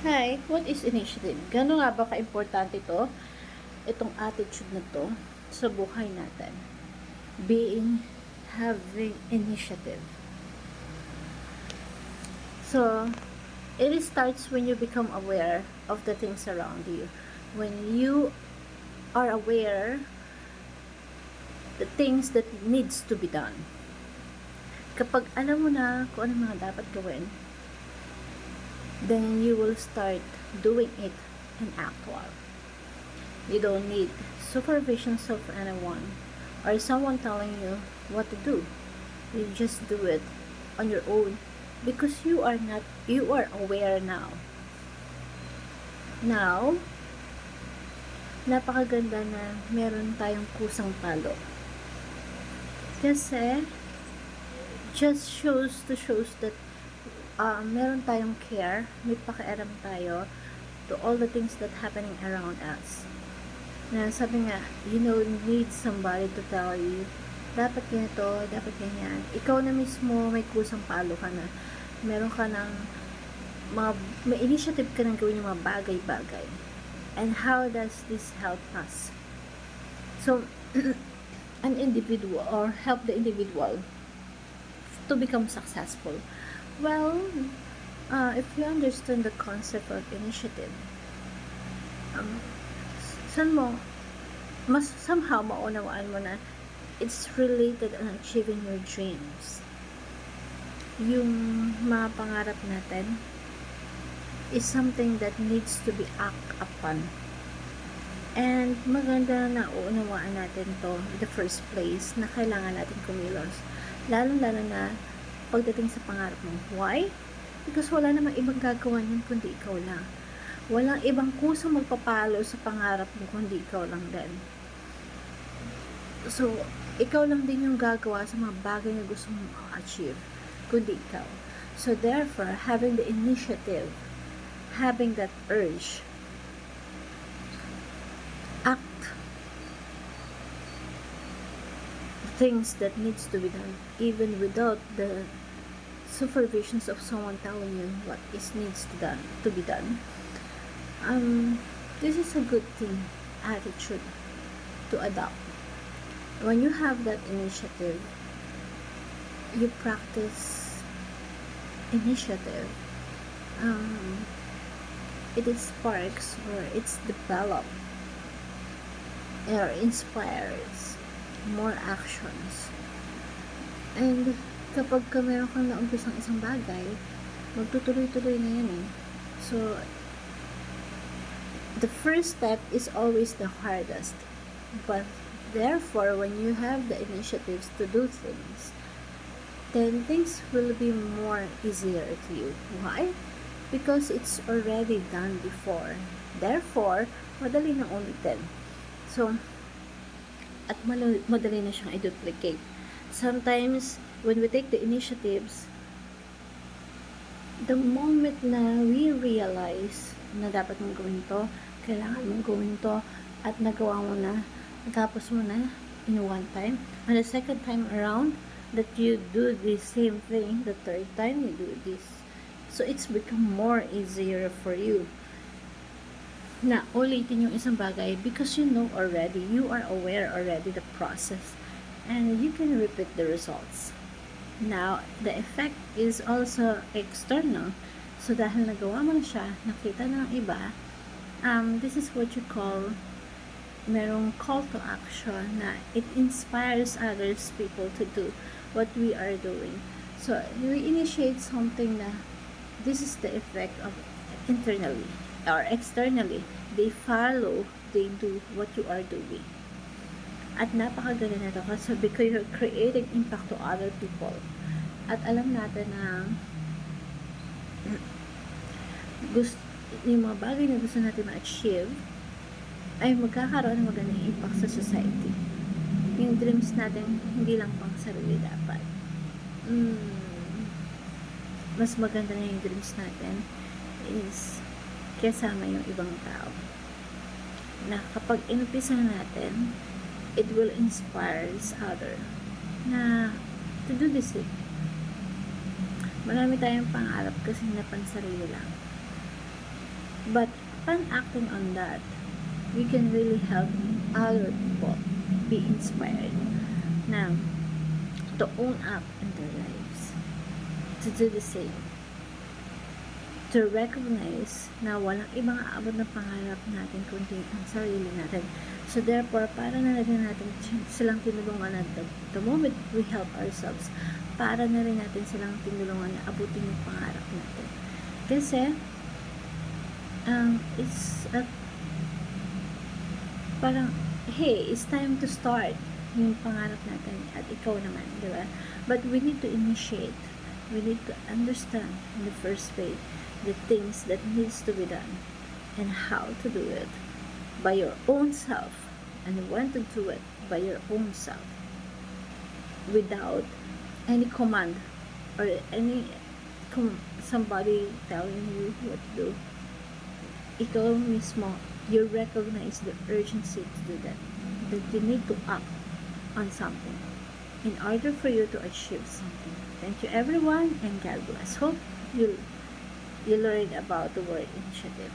Hi, what is initiative? Gano'n nga ba ka-importante to? Itong attitude na to sa buhay natin. Having initiative. So, it starts when you become aware of the things around you. When you are aware the things that needs to be done. Kapag alam mo na kung ano mga dapat gawin, then you will start doing it in actual. You don't need supervisions of anyone or someone telling you what to do. You just do it on your own because you are aware now. Now, napakaganda na meron tayong kusang palo. Kasi, just shows that meron tayong care, may pakialam tayo to all the things that happening around us. Na sabi nga, you need somebody to tell you, dapat ganito, dapat ganyan. Ikaw na mismo, may kusang palo ka na. Meron ka ng may initiative ka ng gawin yung mga bagay-bagay. And how does this help us? So, an individual or help the individual to become successful. Well, if you understand the concept of initiative, somehow maunawaan mo na it's related on achieving your dreams. Yung mga pangarap natin is something that needs to be act upon. And maganda na uunawaan natin to in the first place na kailangan natin kumilos. Lalo-lalo na pagdating sa pangarap mo. Why? Because wala namang ibang gagawa niyan kundi ikaw lang. Walang ibang kusang magpapalo sa pangarap mo kundi ikaw lang din. So, ikaw lang din yung gagawa sa mga bagay na gusto mong achieve kundi ikaw. So, therefore, having the initiative, having that urge, act things that needs to be done even without the supervisions of someone telling you what needs to be done. This is a good thing, attitude to adopt. When you have that initiative, you practice initiative. It sparks or it's developed or inspires more actions. And kapag meron kang naumpisang isang bagay, magtutuloy-tuloy na yan eh. So, the first step is always the hardest. But therefore, when you have the initiatives to do things, then things will be more easier to you. Why? Because it's already done before. Therefore, madali na ulitin. So, at madali na siyang i-duplicate. Sometimes, when we take the initiatives, the moment na we realize na dapat mong gawin to, kailangan mong gawin to, at nagawa mo na, natapos mo na in one time, and the second time around, that you do the same thing, the third time you do this. So, it's become more easier for you na ulitin yung isang bagay because you know already, you are aware already the process and you can repeat the results. Now, the effect is also external. So, dahil nagawa mo na siya, nakita ng iba, this is what you call merong call to action na it inspires others people to do what we are doing. So, we initiate something na this is the effect of internally or externally. They follow, they do what you are doing. At napakaganda na ito kasi because you're creating impact to other people. At alam natin na yung mga bagay na gusto natin ma-achieve ay magkakaroon ng magandang impact sa society. Yung dreams natin, hindi lang pang sarili dapat. Mas maganda na yung dreams natin is kasama yung ibang tao. Na kapag inumpisa natin, it will inspire other na to do this thing. Marami tayong pangarap kasi napansarili lang. But upon acting on that, we can really help other people be inspired na to own up in their lives, to do the same, to recognize na walang ibang aabot na pangarap natin kundi ang sarili natin. So therefore, para na rin natin silang tinulungan na the moment we help ourselves, para na rin natin silang tinulungan na abutin yung pangarap natin. Kasi, it's parang, hey, it's time to start yung pangarap natin at ikaw naman, di ba? But we need to initiate. We need to understand in the first place the things that needs to be done and how to do it by your own self and when to do it by your own self without any command or somebody telling you what to do. Ikaw mismo, you recognize the urgency to do that you need to act on something in order for you to achieve something. Thank you everyone and God bless. Hope you learned about the word initiative.